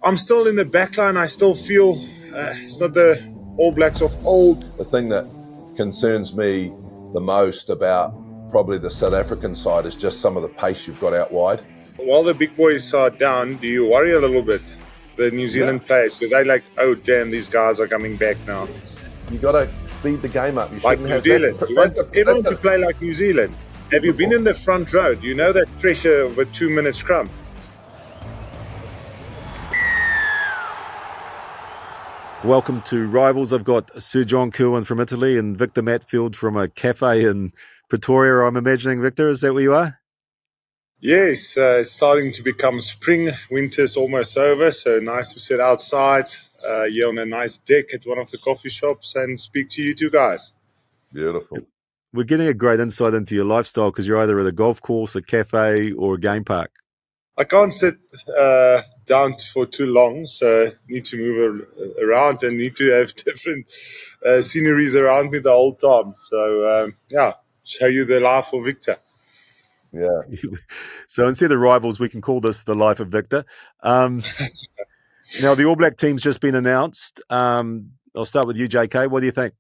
I'm still in the back line. I still feel it's not the All Blacks of old. The thing that concerns me the most about probably the South African side is just some of the pace you've got out wide. While the big boys are down, do you worry a little bit? The New Zealand players, so they like, oh damn, these guys are coming back now. You got to speed the game up. You Like shouldn't New have Zealand. that. You want everyone to play like New Zealand. Have you been in the front row? Do you know that pressure of a 2-minute scrum? Welcome to Rivals. I've got Sir John Kirwan from Italy and Victor Matfield from a cafe in Pretoria, I'm imagining. Victor, is that where you are? Yes, it's starting to become spring. Winter's almost over, so nice to sit outside here on a nice deck at one of the coffee shops and speak to you two guys. Beautiful. We're getting a great insight into your lifestyle because you're either at a golf course, a cafe, or a game park. I can't sit down for too long, so need to move around and need to have different sceneries around me the whole time. So, show you the life of Victor. Yeah. So instead of Rivals, we can call this the life of Victor. Now, the All Black team's just been announced. I'll start with you, JK. What do you think?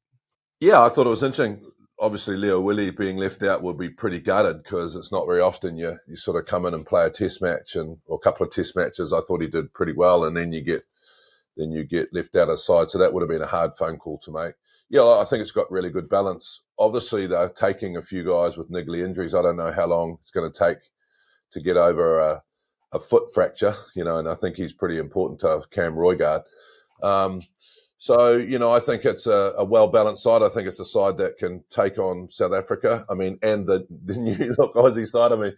Yeah, I thought it was interesting. Obviously, Leo Willie being left out will be pretty gutted because it's not very often you sort of come in and play a test match or a couple of test matches. I thought he did pretty well, and then you get left out of side. So that would have been a hard phone call to make. Yeah, I think it's got really good balance. Obviously, they're taking a few guys with niggly injuries. I don't know how long it's going to take to get over a foot fracture, and I think he's pretty important to Cam Roygaard. So, I think it's a well-balanced side. I think it's a side that can take on South Africa. I mean, and the new look Aussie side. I mean,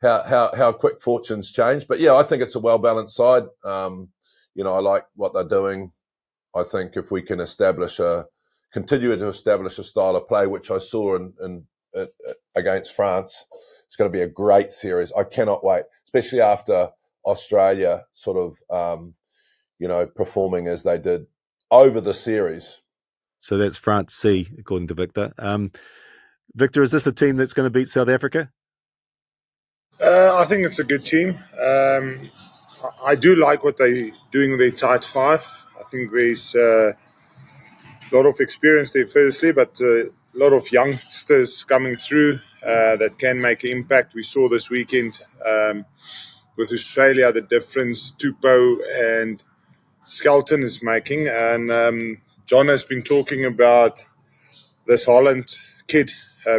how quick fortunes change. But, yeah, I think it's a well-balanced side. I like what they're doing. I think if we can continue to establish a style of play, which I saw in against France, it's going to be a great series. I cannot wait, especially after Australia sort of performing as they did over the series. So that's France C, according to Victor. Victor, is this a team that's going to beat South Africa? I think it's a good team. I do like what they're doing with their tight five. I think there's a lot of experience there, firstly, but a lot of youngsters coming through that can make an impact. We saw this weekend with Australia the difference Tupou and Skelton is making. And John has been talking about this Holland kid,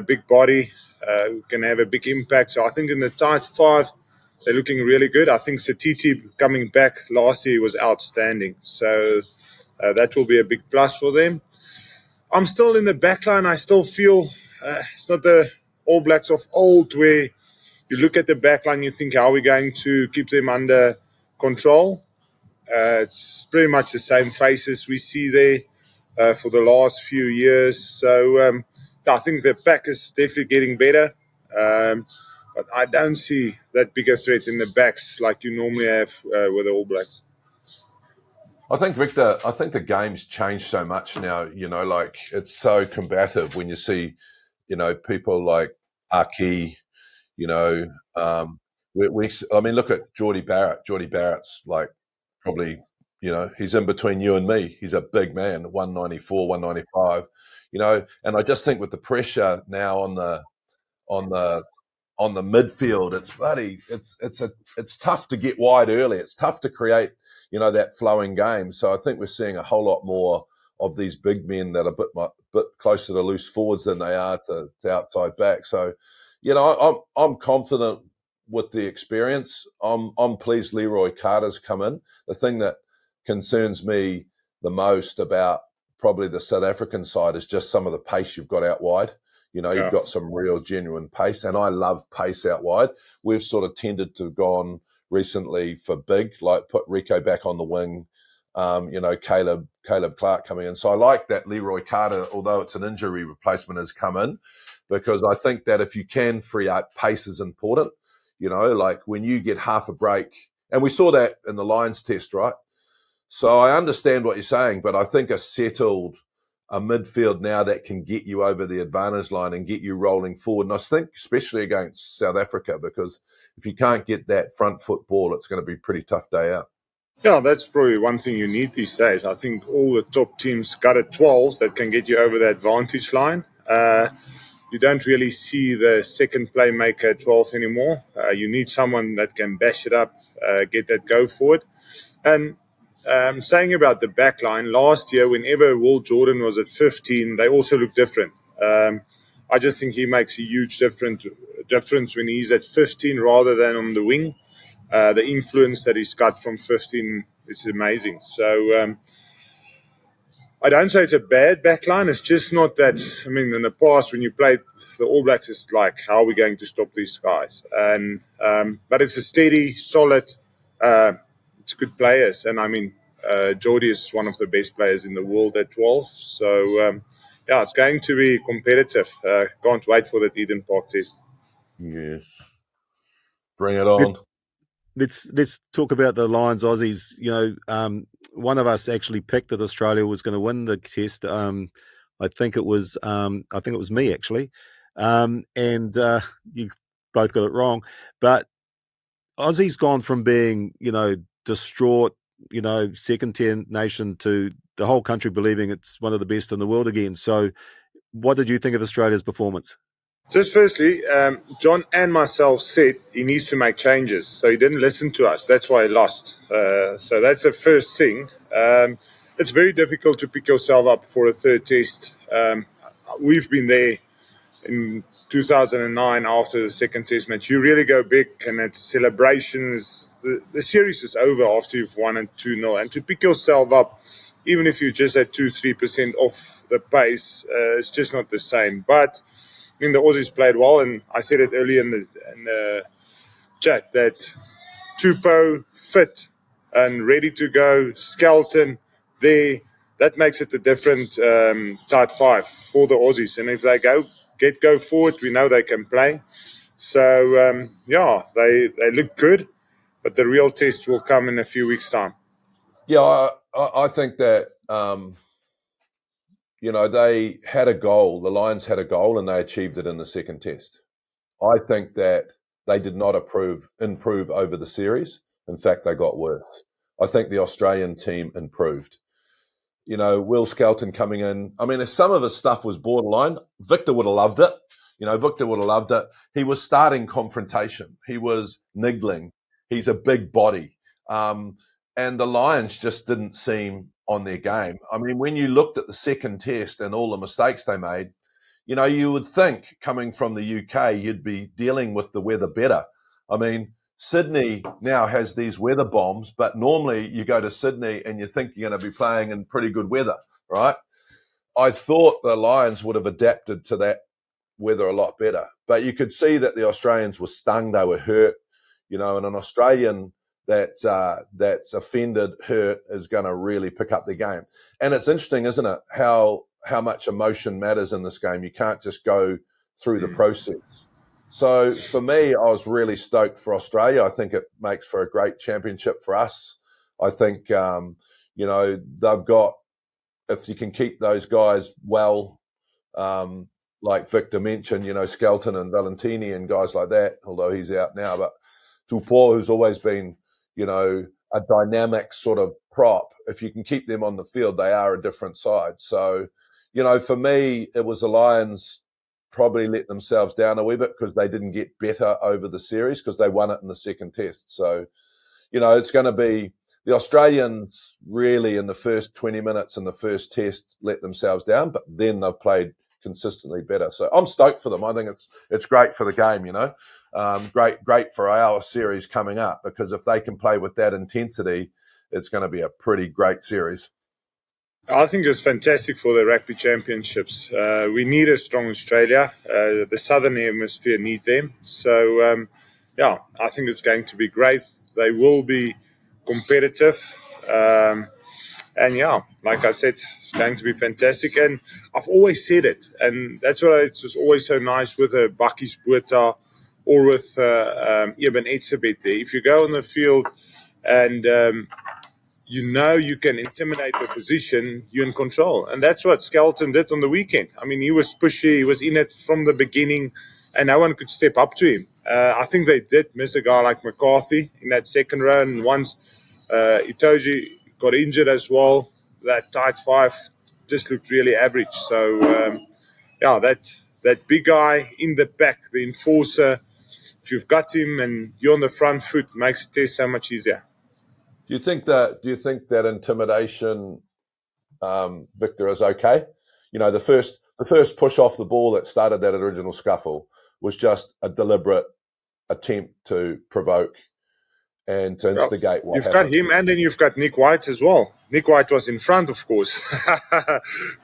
big body, who can have a big impact. So I think in the tight five, they're looking really good. I think Satiti coming back last year was outstanding. So that will be a big plus for them. I'm still in the back line. I still feel it's not the All Blacks of old where you look at the back line, you think, how are we going to keep them under control? It's pretty much the same faces we see there for the last few years. So I think the pack is definitely getting better. But I don't see that bigger threat in the backs like you normally have with the All Blacks. I think, Victor, the game's changed so much now, like it's so combative when you see, people like Aki, I mean, look at Geordie Barrett. Geordie Barrett's like probably, he's in between you and me. He's a big man, 194, 195, and I just think with the pressure now on the midfield, it's tough to get wide early. It's tough to create, that flowing game. So I think we're seeing a whole lot more of these big men that are a bit closer to loose forwards than they are to outside back. So, I'm confident with the experience. I'm pleased Leroy Carter's come in. The thing that concerns me the most about probably the South African side is just some of the pace you've got out wide. You've got some real genuine pace, and I love pace out wide. We've sort of tended to go on recently for big, like put Rico back on the wing, Caleb Clark coming in. So I like that Leroy Carter, although it's an injury replacement, has come in, because I think that if you can free up, pace is important. Like when you get half a break, and we saw that in the Lions test, right? So I understand what you're saying, but I think a settled a midfield now that can get you over the advantage line and get you rolling forward. And I think especially against South Africa, because if you can't get that front foot ball, it's going to be a pretty tough day out. Yeah, that's probably one thing you need these days. I think all the top teams got a 12s that can get you over the advantage line. You don't really see the second playmaker at 12 anymore. You need someone that can bash it up, get that go forward. And saying about the back line, last year, whenever Will Jordan was at 15, they also look different. I just think he makes a huge difference when he's at 15 rather than on the wing. The influence that he's got from 15 is amazing. So I don't say it's a bad backline. It's just not that. I mean, in the past when you played the All Blacks, it's like, how are we going to stop these guys? And but it's a steady, solid. It's good players, and I mean, Jordy is one of the best players in the world at 12. So yeah, it's going to be competitive. Can't wait for the Eden Park test. Yes, bring it on. Let's talk about the Lions Aussies. One of us actually picked that Australia was going to win the test. I think it was me actually, and you both got it wrong. But Aussie's gone from being distraught, second tier nation to the whole country believing it's one of the best in the world again. So, what did you think of Australia's performance? Just firstly, John and myself said he needs to make changes. So he didn't listen to us. That's why he lost. So that's the first thing. It's very difficult to pick yourself up for a third test. We've been there in 2009 after the second test match. You really go big and it's celebrations. The series is over after you've won and 2-0. And to pick yourself up, even if you're just at 2-3% off the pace, it's just not the same. But I mean, the Aussies played well, and I said it earlier in the chat that Tupou fit and ready to go, Skelton there, that makes it a different tight five for the Aussies. And if they go forward, we know they can play. So, yeah, they look good, but the real test will come in a few weeks' time. Yeah, I think that, they had a goal. The Lions had a goal and they achieved it in the second test. I think that they did not improve over the series. In fact, they got worse. I think the Australian team improved. Will Skelton coming in. I mean, if some of his stuff was borderline, Victor would have loved it. Victor would have loved it. He was starting confrontation. He was niggling. He's a big body. And the Lions just didn't seem on their game. I mean, when you looked at the second test and all the mistakes they made, you would think coming from the UK, you'd be dealing with the weather better. I mean, Sydney now has these weather bombs, but normally you go to Sydney and you think you're going to be playing in pretty good weather, right? I thought the Lions would have adapted to that weather a lot better, but you could see that the Australians were stung, they were hurt, and an Australian that's offended, hurt, is going to really pick up the game. And it's interesting, isn't it, how much emotion matters in this game. You can't just go through the process. So for me, I was really stoked for Australia. I think it makes for a great championship for us. I think, they've got, if you can keep those guys well, like Victor mentioned, Skelton and Valentini and guys like that, although he's out now, but Tupou, who's always been, a dynamic sort of prop, if you can keep them on the field, they are a different side. So, for me, it was the Lions probably let themselves down a wee bit because they didn't get better over the series because they won it in the second test. So, it's going to be the Australians really in the first 20 minutes in the first test let themselves down, but then they've played consistently better. So I'm stoked for them. I think it's great for the game, great for our series coming up, because if they can play with that intensity, it's going to be a pretty great series. I think it's fantastic for the Rugby Championships. We need a strong Australia. The Southern Hemisphere need them. So, I think it's going to be great. They will be competitive. And like I said, it's going to be fantastic. And I've always said it. And that's why it's just always so nice with a Bakkies Botha or with Eben Etzebeth there. If you go on the field and you know you can intimidate the position, you're in control. And that's what Skelton did on the weekend. I mean, he was pushy, he was in it from the beginning, and no one could step up to him. I think they did miss a guy like McCarthy in that second row, and once Itoji got injured as well, that tight five just looked really average. So, that big guy in the back, the enforcer, if you've got him and you're on the front foot, it makes the test so much easier. Do you think that intimidation, Victor, is okay? You know, the first push off the ball that started that original scuffle was just a deliberate attempt to provoke and to instigate what you've happened. Got him, and then you've got Nick White as well. Nick White was in front, of course,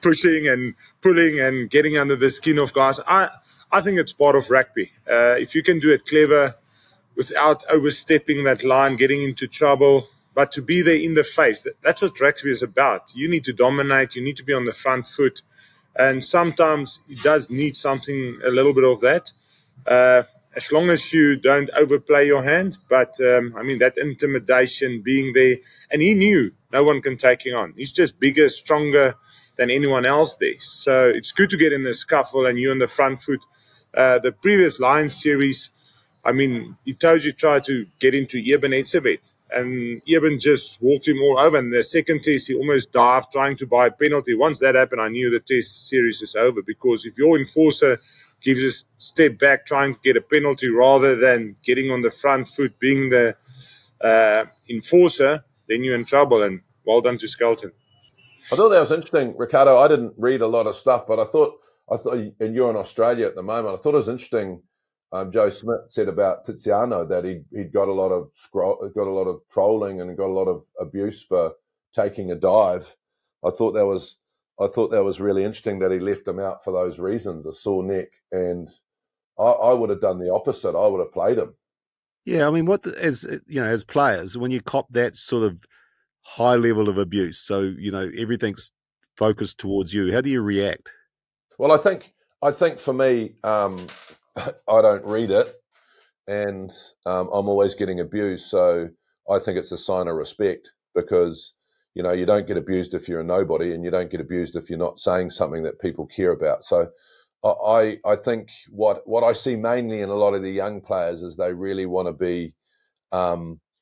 pushing and pulling and getting under the skin of guys. I think it's part of rugby. If you can do it clever, without overstepping that line, getting into trouble, but to be there in the face, that's what rugby is about. You need to dominate, you need to be on the front foot, and sometimes it does need something, a little bit of that, as long as you don't overplay your hand. But, that intimidation, being there, and he knew no one can take him on. He's just bigger, stronger than anyone else there. So it's good to get in a scuffle and you're on the front foot. The previous Lions series, Itoji tried to get into Eben Etzebeth, and Eben just walked him all over. And the second test, he almost dived trying to buy a penalty. Once that happened, I knew the test series is over, because if your enforcer gives a step back trying to get a penalty rather than getting on the front foot, being the enforcer, then you're in trouble. And well done to Skelton. I thought that was interesting, Ricardo. I didn't read a lot of stuff, but I thought, and you're in Australia at the moment, I thought it was interesting. Joe Smith said about Tiziano that he'd got a lot of trolling and got a lot of abuse for taking a dive. I thought that was really interesting that he left him out for those reasons, a sore neck. And I would have done the opposite. I would have played him. Yeah, as players, when you cop that sort of high level of abuse, so everything's focused towards you, how do you react? Well, I think for me, I don't read it, and I'm always getting abused. So I think it's a sign of respect, because you don't get abused if you're a nobody, and you don't get abused if you're not saying something that people care about. So I think what I see mainly in a lot of the young players is they really want to be,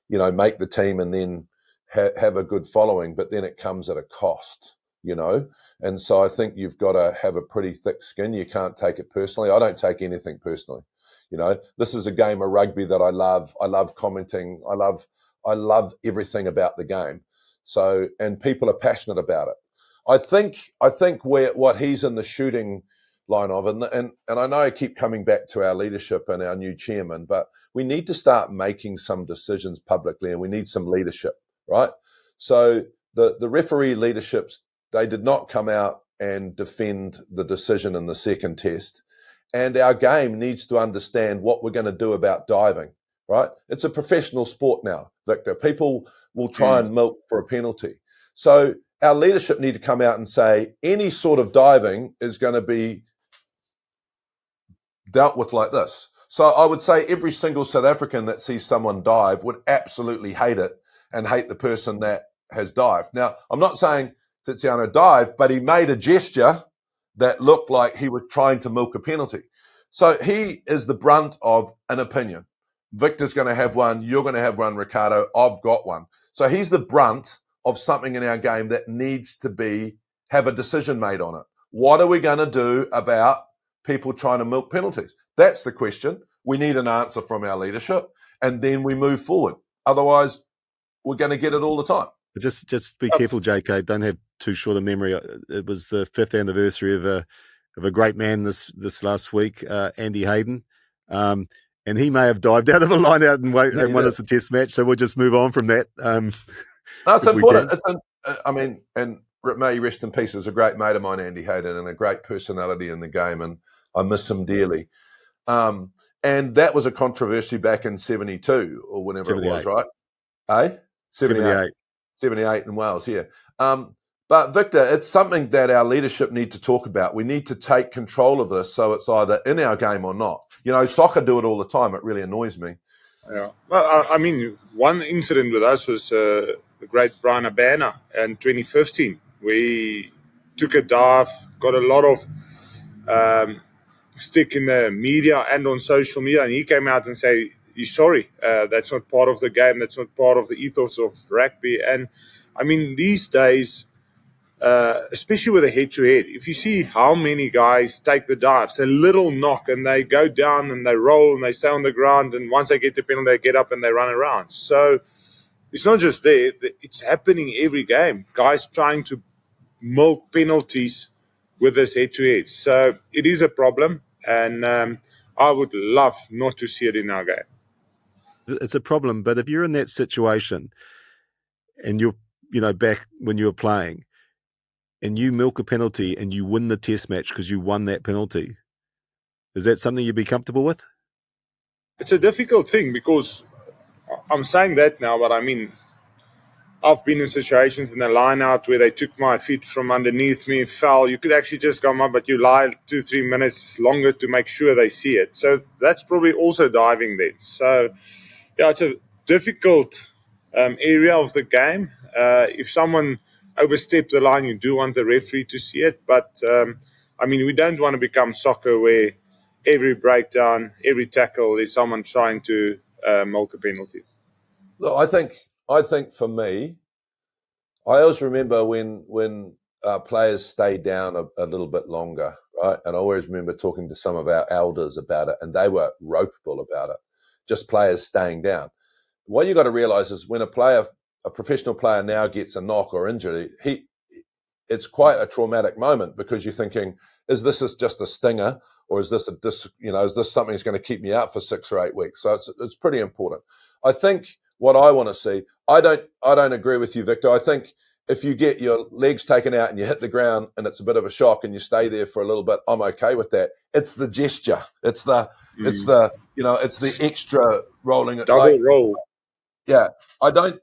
make the team and then have a good following, but then it comes at a cost, And so I think you've got to have a pretty thick skin. You can't take it personally. I don't take anything personally. This is a game of rugby that I love. I love commenting. I love everything about the game. So, and people are passionate about it. I think what he's in the shooting line of, and I know I keep coming back to our leadership and our new chairman, but we need to start making some decisions publicly, and we need some leadership, right? So the referee leaderships, they did not come out and defend the decision in the second test. And our game needs to understand what we're going to do about diving, right? It's a professional sport now, Victor. People will try and milk for a penalty. So our leadership need to come out and say any sort of diving is going to be dealt with like this. So I would say every single South African that sees someone dive would absolutely hate it and hate the person that has dived. Now, I'm not saying Tiziano dived, but he made a gesture that looked like he was trying to milk a penalty. So he is the brunt of an opinion. Victor's going to have one. You're going to have one, Ricardo. I've got one. So he's the brunt of something in our game that needs to have a decision made on it. What are we going to do about people trying to milk penalties? That's the question. We need an answer from our leadership, and then we move forward. Otherwise, we're going to get it all the time. Just be careful, JK. Don't have too short a memory. It was the 5th anniversary of a great man this last week, Andy Hayden, and he may have dived out of a line out and won us a test match. So we'll just move on from that. That's important. And may he rest in peace. He was a great mate of mine, Andy Hayden, and a great personality in the game, and I miss him dearly. And that was a controversy back in 72 or whenever it was, right? 78 in Wales, yeah. But Victor, it's something that our leadership need to talk about. We need to take control of this, so it's either in our game or not. Soccer do it all the time. It really annoys me. Yeah. Well, one incident with us was the the great Brian Abana in 2015. We took a dive, got a lot of stick in the media and on social media, and he came out and say he's sorry. That's not part of the game. That's not part of the ethos of rugby. And I mean, these days, especially with a head-to-head, if you see how many guys take the dives, a little knock and they go down and they roll and they stay on the ground, and once they get the penalty, they get up and they run around. So it's not just there. It's happening every game. Guys trying to milk penalties with this head-to-head. So it is a problem, and I would love not to see it in our game. It's a problem, but if you're in that situation and you're, back when you were playing and you milk a penalty and you win the test match because you won that penalty, is that something you'd be comfortable with? It's a difficult thing because I'm saying that now, but I mean, I've been in situations in the line out where they took my feet from underneath me, fell. You could actually just come up, but you lie 2-3 minutes longer to make sure they see it. So that's probably also diving then. So, yeah, it's a difficult area of the game. If someone oversteps the line, you do want the referee to see it. But, I mean, we don't want to become soccer where every breakdown, every tackle is someone trying to milk a penalty. Look, I think for me, I always remember when players stayed down a little bit longer, right? And I always remember talking to some of our elders about it, and they were ropeable about it. Just players staying down. What you got to realize is when a professional player now gets a knock or injury, it's quite a traumatic moment because you're thinking, is this just a stinger, or is this is this something that's going to keep me out for 6 or 8 weeks? So it's pretty important. I think what I want to see, I don't agree with you, Victor. I think if you get your legs taken out and you hit the ground and it's a bit of a shock and you stay there for a little bit, I'm okay with that. It's the gesture. It's the extra rolling. Double roll. Yeah, I don't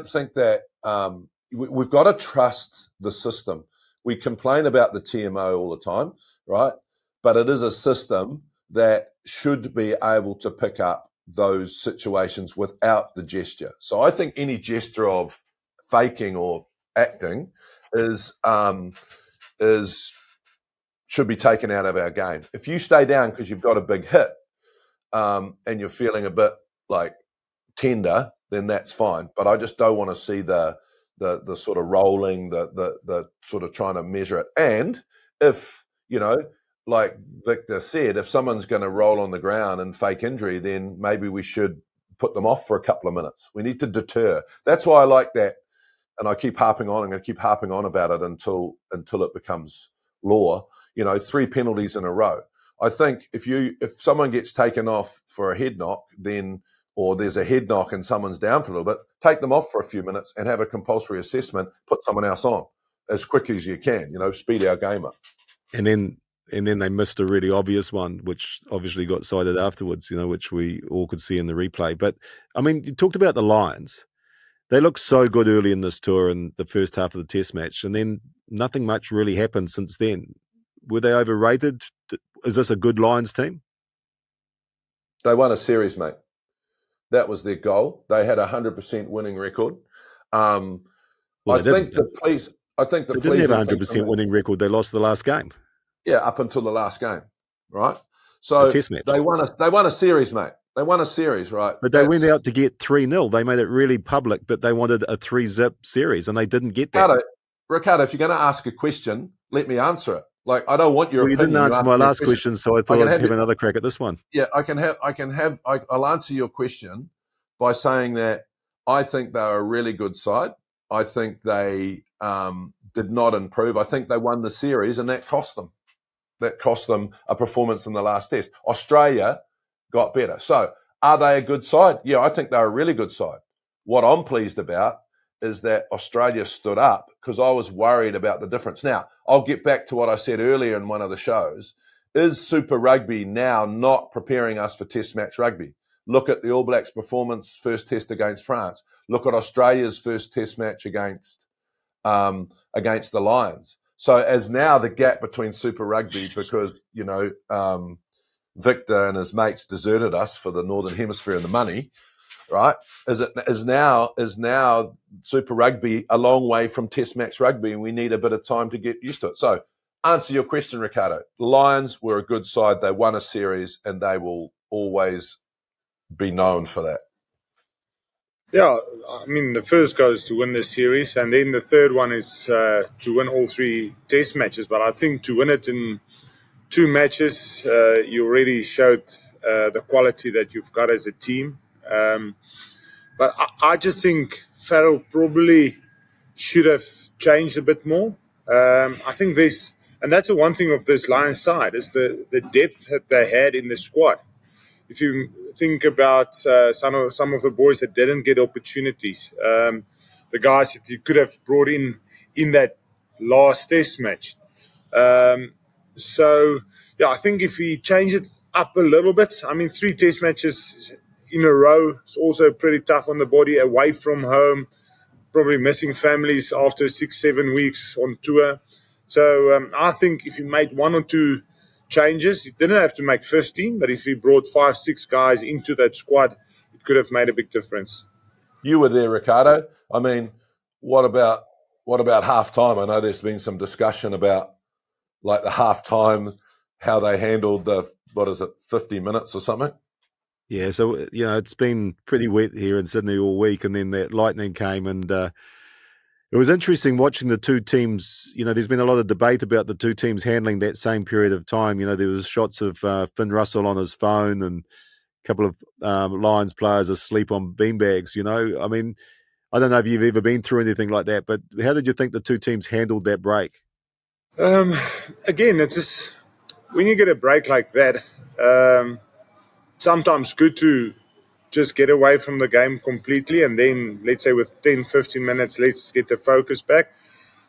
think that we've got to trust the system. We complain about the TMO all the time, right? But it is a system that should be able to pick up those situations without the gesture. So I think any gesture of faking or acting should be taken out of our game. If you stay down because you've got a big hit and you're feeling a bit like tender, then that's fine. But I just don't want to see the sort of rolling, the sort of trying to measure it. And if, like Victor said, if someone's going to roll on the ground and fake injury, then maybe we should put them off for a couple of minutes. We need to deter. That's why I like that. And I keep harping on. I'm going to keep harping on about it until it becomes law. 3 penalties in a row. I think if someone gets taken off for a head knock, or there's a head knock and someone's down for a little bit, take them off for a few minutes and have a compulsory assessment, put someone else on as quick as you can, speed our game up. And then they missed a really obvious one, which obviously got cited afterwards, which we all could see in the replay. But, I mean, you talked about the Lions. They looked so good early in this tour in the first half of the test match, and then nothing much really happened since then. Were they overrated? Is this a good Lions team? They won a series, mate. That was their goal. They had a 100% winning record. I think the police didn't have a 100% winning record. They lost the last game. Yeah, up until the last game, right? So a test match. They won a series, mate. They won a series, right? But they went out to get 3-0. They made it really public that they wanted a 3-zip series, and they didn't get that. Ricardo, if you're going to ask a question, let me answer it. Like, I don't want your opinion. You didn't answer my last question, so I thought I'd have another crack at this one. Yeah, I'll answer your question by saying that I think they're a really good side. I think they did not improve. I think they won the series, and that cost them. That cost them a performance in the last test. Australia got better. So are they a good side? Yeah, I think they're a really good side. What I'm pleased about is that Australia stood up because I was worried about the difference. Now, I'll get back to what I said earlier in one of the shows. Is Super Rugby now not preparing us for test match rugby? Look at the All Blacks' performance, first test against France. Look at Australia's first test match against the Lions. So as now the gap between Super Rugby, because, Victor and his mates deserted us for the Northern Hemisphere and the money, right? Is now Super Rugby a long way from Test match rugby, and we need a bit of time to get used to it. So, answer your question, Ricardo. The Lions were a good side. They won a series, and they will always be known for that. Yeah, I mean, the first goal is to win the series, and then the third one is to win all 3 test matches. But I think to win it in 2 matches, you already showed the quality that you've got as a team. But I just think Farrell probably should have changed a bit more. I think and that's the one thing of this Lions side, is the depth that they had in the squad. If you think about some of the boys that didn't get opportunities, the guys that you could have brought in that last test match. So, yeah, I think if we change it up a little bit, I mean, 3 test matches in a row is also pretty tough on the body, away from home, probably missing families after 6-7 weeks on tour. So I think if you made 1 or 2 changes, you didn't have to make 15, but if you brought 5-6 guys into that squad, it could have made a big difference. You were there, Ricardo. I mean, what about halftime? I know there's been some discussion about like the halftime, how they handled the 50 minutes or something. Yeah, so it's been pretty wet here in Sydney all week, and then that lightning came, and it was interesting watching the 2 teams. There's been a lot of debate about the 2 teams handling that same period of time. There was shots of Finn Russell on his phone and a couple of Lions players asleep on beanbags. I mean, I don't know if you've ever been through anything like that, but how did you think the 2 teams handled that break? Again, it's just when you get a break like that, sometimes good to just get away from the game completely, and then, let's say, with 10-15 minutes, let's get the focus back.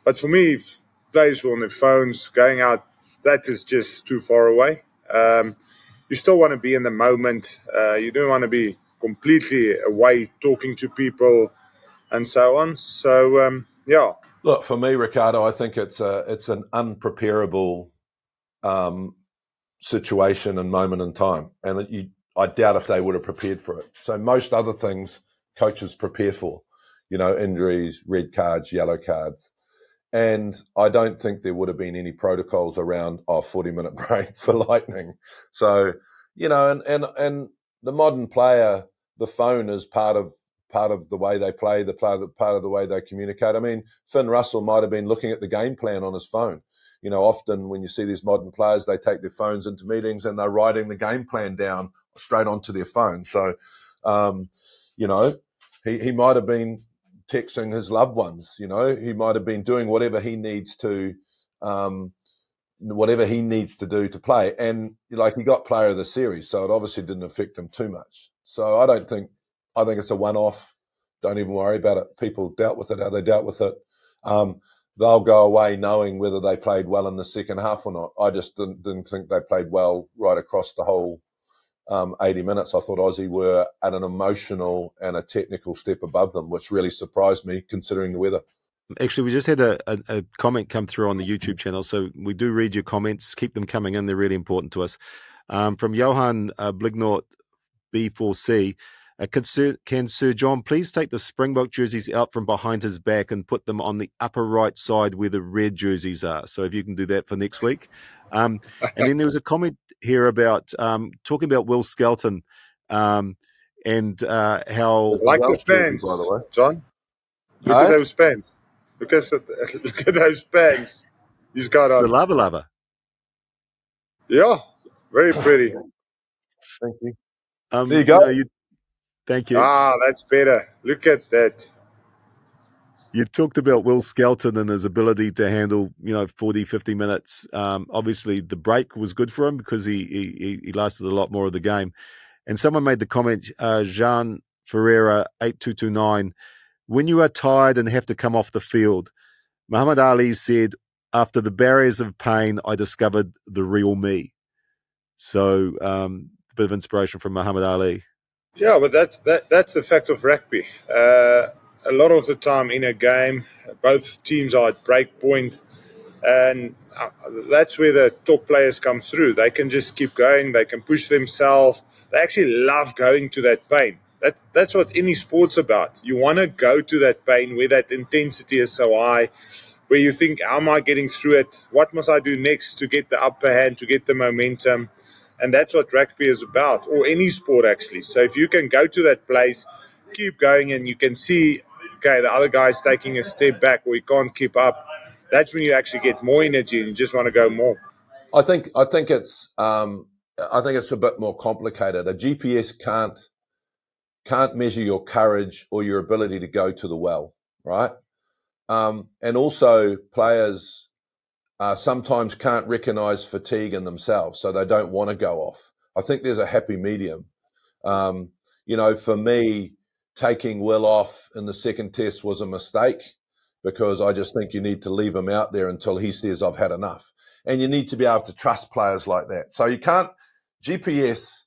But for me, if players were on their phones going out, that is just too far away. You still want to be in the moment. You don't want to be completely away talking to people and so on. So, yeah. Look, for me, Ricardo, I think it's an unpreparable situation and moment in time, and I doubt if they would have prepared for it. So most other things coaches prepare for, injuries, red cards, yellow cards. And I don't think there would have been any protocols around 40-minute break for lightning. So, and the modern player, the phone is part of the way they play, part of the way they communicate. I mean, Finn Russell might have been looking at the game plan on his phone. Often when you see these modern players, they take their phones into meetings and they're writing the game plan down straight onto their phone. So, he might have been texting his loved ones. He might have been doing whatever he needs to do to play. And he got player of the series, so it obviously didn't affect him too much. So I think it's a one-off. Don't even worry about it. People dealt with it how they dealt with it. They'll go away knowing whether they played well in the second half or not. I just didn't think they played well right across the whole 80 minutes. I thought Aussie were at an emotional and a technical step above them, which really surprised me considering the weather. Actually, we just had a comment come through on the YouTube channel, so we do read your comments. Keep them coming in. They're really important to us. From Johan Blignort B4C, can Sir John please take the Springbok jerseys out from behind his back and put them on the upper right side where the red jerseys are? So if you can do that for next week. And then there was a comment here about talking about Will Skelton and how... I like the pants, by the way. John. Look at those pants. Look at those pants he's got on. The lava. Yeah, very pretty. Thank you. There you go. Thank you. That's better. Look at that. You talked about Will Skelton and his ability to handle, 40, 50 minutes. Obviously, the break was good for him because he lasted a lot more of the game. And someone made the comment, Jean Ferreira 8229, when you are tired and have to come off the field, Muhammad Ali said, after the barriers of pain, I discovered the real me. So a bit of inspiration from Muhammad Ali. Yeah, but that's the fact of rugby. A lot of the time in a game, both teams are at break point, and that's where the top players come through. They can just keep going. They can push themselves. They actually love going to that pain. That's what any sport's about. You want to go to that pain where that intensity is so high, where you think, how am I getting through it? What must I do next to get the upper hand, to get the momentum? And that's what rugby is about, or any sport actually. So if you can go to that place, keep going, and you can see, okay, the other guy's taking a step back or he can't keep up, that's when you actually get more energy and you just want to go more. I think it's a bit more complicated. A GPS can't measure your courage or your ability to go to the well, right? And also players sometimes can't recognise fatigue in themselves, so they don't want to go off. I think there's a happy medium. For me, taking Will off in the second test was a mistake, because I just think you need to leave him out there until he says, I've had enough. And you need to be able to trust players like that. So you can't, GPS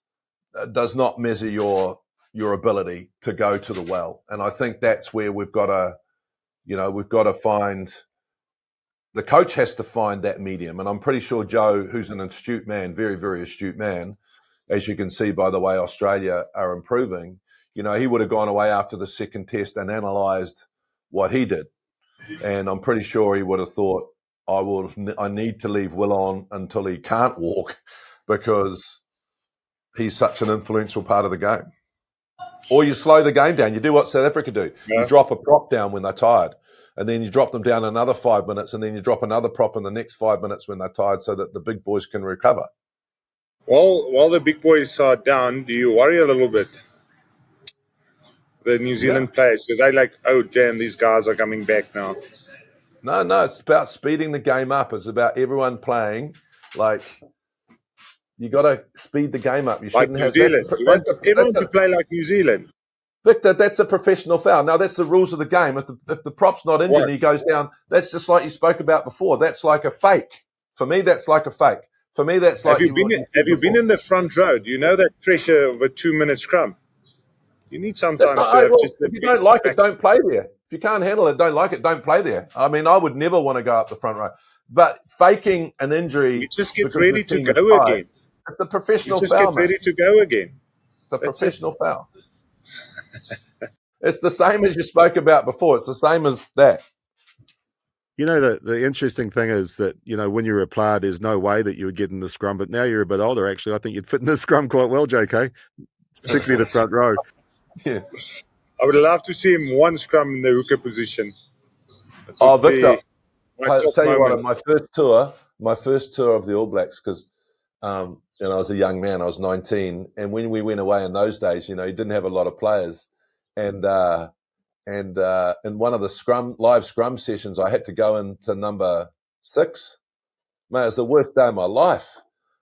does not measure your ability to go to the well. And I think that's where we've got to find, the coach has to find that medium. And I'm pretty sure Joe, who's an astute man, very, very astute man, as you can see by the way Australia are improving, he would have gone away after the second test and analysed what he did. And I'm pretty sure he would have thought, I need to leave Will on until he can't walk, because he's such an influential part of the game. Or you slow the game down. You do what South Africa do. Yeah. You drop a prop down when they're tired, and then you drop them down another 5 minutes, and then you drop another prop in the next 5 minutes when they're tired, so that the big boys can recover. Well, while the big boys are down, do you worry a little bit? The New Zealand players, so they like, oh damn, these guys are coming back now. No, it's about speeding the game up. It's about everyone playing. Like, you got to speed the game up. You shouldn't have Zealand. You want everyone to play like New Zealand. Victor, that's a professional foul. Now, that's the rules of the game. If the prop's not injured and he goes down, that's just like you spoke about before. That's like a fake. For me, that's like a fake. For me, that's like... Have you been in the front row? Do you know that pressure of a 2-minute scrum? You need sometimes to have just... If you don't like it, don't play there. If you can't handle it, don't like it, don't play there. I mean, I would never want to go up the front row. But faking an injury... You just get ready to go again. It's a professional foul, You just get ready to go again. It's a professional foul. It's the same as you spoke about before. It's the same as that. The interesting thing is that, when you were a player, there's no way that you would get in the scrum. But now you're a bit older, actually. I think you'd fit in the scrum quite well, JK, particularly the front row. Yeah. I would love to see him one scrum in the hooker position. Oh, Victor, I'll tell you what, my first tour of the All Blacks, because I was a young man, I was 19, and when we went away in those days, you didn't have a lot of players, and in one of the live scrum sessions, I had to go into number 6. Man, it was the worst day of my life.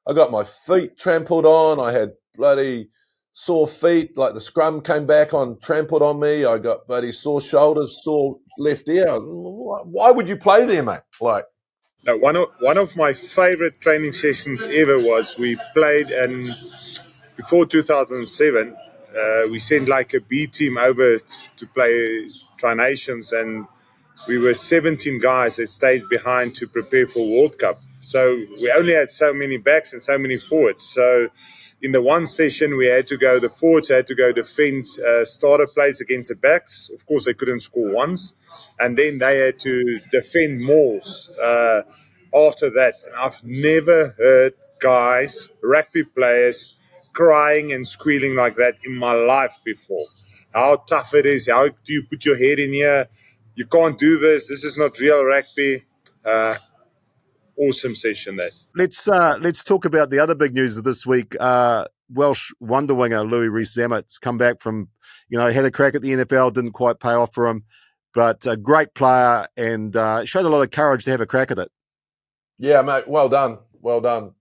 I got my feet trampled on. I had bloody sore feet, like the scrum came back on, trampled on me. I got bloody sore shoulders, sore left ear. Why would you play there, mate? Like, no, one of my favorite training sessions ever was we played, and before 2007, we sent like a B team over to play Tri-Nations, and we were 17 guys that stayed behind to prepare for World Cup. So we only had so many backs and so many forwards. So in the one session, the forwards had to go defend starter plays against the backs. Of course, they couldn't score once. And then they had to defend mauls after that. And I've never heard guys, rugby players, crying and squealing like that in my life before. How tough it is. How do you put your head in here? You can't do this. This is not real rugby. Awesome session, that. Let's talk about the other big news of this week. Welsh wonder winger Louis Rees-Zammit's come back from, had a crack at the NFL, didn't quite pay off for him, but a great player, and showed a lot of courage to have a crack at it. Yeah, mate. Well done,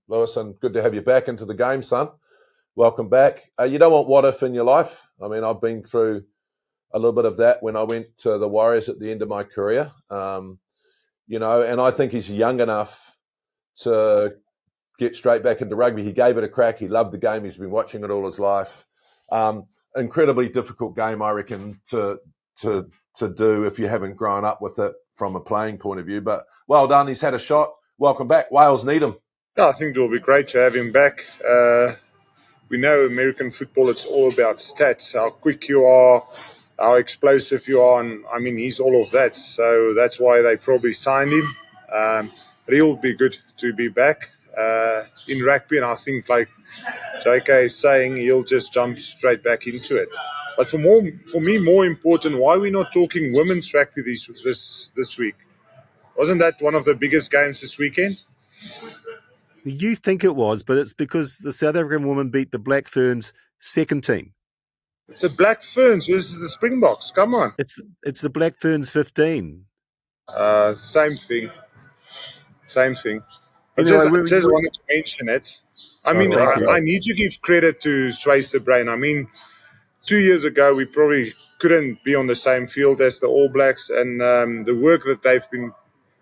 Lewis, and good to have you back into the game, son. Welcome back. You don't want what if in your life. I mean, I've been through a little bit of that when I went to the Warriors at the end of my career. And I think he's young enough to get straight back into rugby. He gave it a crack. He loved the game. He's been watching it all his life. Incredibly difficult game, I reckon, to do if you haven't grown up with it from a playing point of view. But well done. He's had a shot. Welcome back. Wales need him. Yeah, I think it will be great to have him back. we know American football, it's all about stats, how quick you are, how explosive you are. And I mean, he's all of that. So that's why they probably signed him. But he'll be good to be back in rugby. And I think, like JK is saying, he'll just jump straight back into it. But for me, more important, why are we not talking women's rugby this week? Wasn't that one of the biggest games this weekend? You think it was, but it's because the South African woman beat the Black Ferns second team. It's the Black Ferns versus the Springboks. Come on. It's the Black Ferns 15. Same thing. I Anyway, just wanted to mention it. I mean, I need to give credit to Sway's the Brain. I mean, 2 years ago, we probably couldn't be on the same field as the All Blacks, and the work that they've been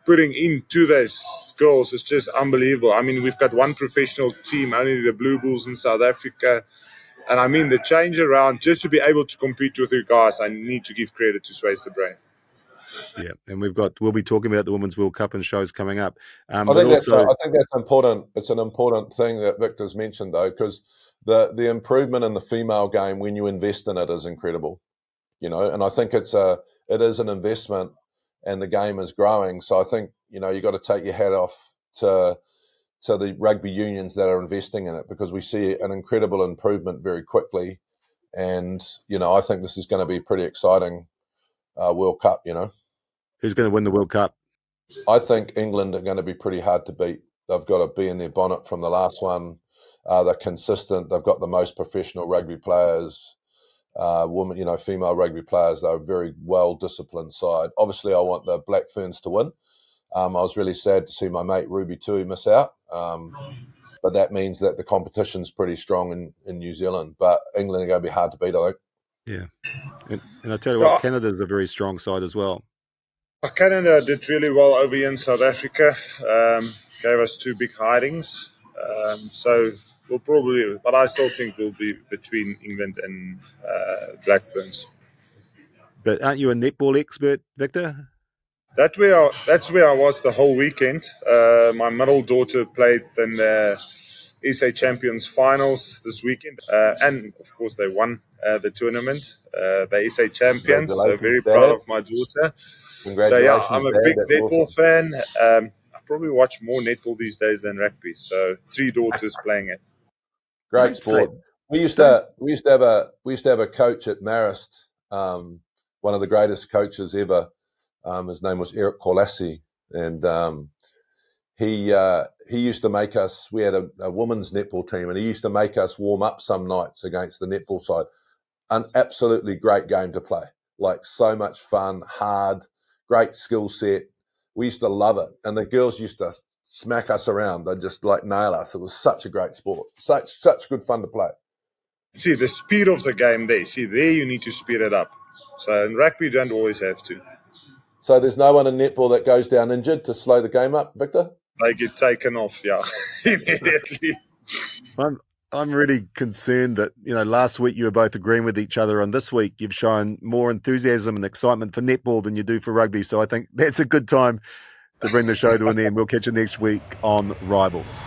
putting into those girls is just unbelievable. I mean, we've got one professional team, only the Blue Bulls in South Africa. And I mean, the change around, just to be able to compete with you guys, I need to give credit to Sway's the Brain. Yeah, and we'll be talking about the Women's World Cup and shows coming up. I think that's important. It's an important thing that Victor's mentioned, though, because the improvement in the female game when you invest in it is incredible, you know. And I think it is an investment, and the game is growing. So I think, you know, you got to take your hat off to the rugby unions that are investing in it, because we see an incredible improvement very quickly. And, you know, I think this is going to be a pretty exciting World Cup, you know. Who's going to win the World Cup? I think England are going to be pretty hard to beat. They've got to be in their bonnet from the last one. They're consistent. They've got the most professional rugby players, female rugby players. They're a very well-disciplined side. Obviously, I want the Black Ferns to win. I was really sad to see my mate Ruby Tui miss out. But that means that the competition's pretty strong in New Zealand. But England are going to be hard to beat, I think. Yeah. And I tell you what, Canada's a very strong side as well. Canada did really well over here in South Africa. Gave us 2 big hidings. So we'll probably, but I still think we'll be between England and Black Ferns. But aren't you a netball expert, Victor? That's where I was the whole weekend. My middle daughter played in the SA Champions finals this weekend. And, of course, they won the tournament, the SA Champions. So very proud of my daughter. So, yeah, I'm a big netball fan. I probably watch more netball these days than rugby. So 3 daughters playing it. Great sport. We used to have a coach at Marist, one of the greatest coaches ever. His name was Eric Colassi, and he used to make us. We had a women's netball team, and he used to make us warm up some nights against the netball side. An absolutely great game to play. Like, so much fun, hard, great skill set. We used to love it, and the girls used to smack us around. They'd just like nail us. It was such a great sport, such good fun to play. See, the speed of the game there. See, there you need to speed it up. So in rugby, you don't always have to. So there's no one in netball that goes down injured to slow the game up, Victor? They get taken off, yeah, immediately. I'm really concerned that, you know, last week you were both agreeing with each other, and this week you've shown more enthusiasm and excitement for netball than you do for rugby. So I think that's a good time to bring the show to an end. We'll catch you next week on Rivals.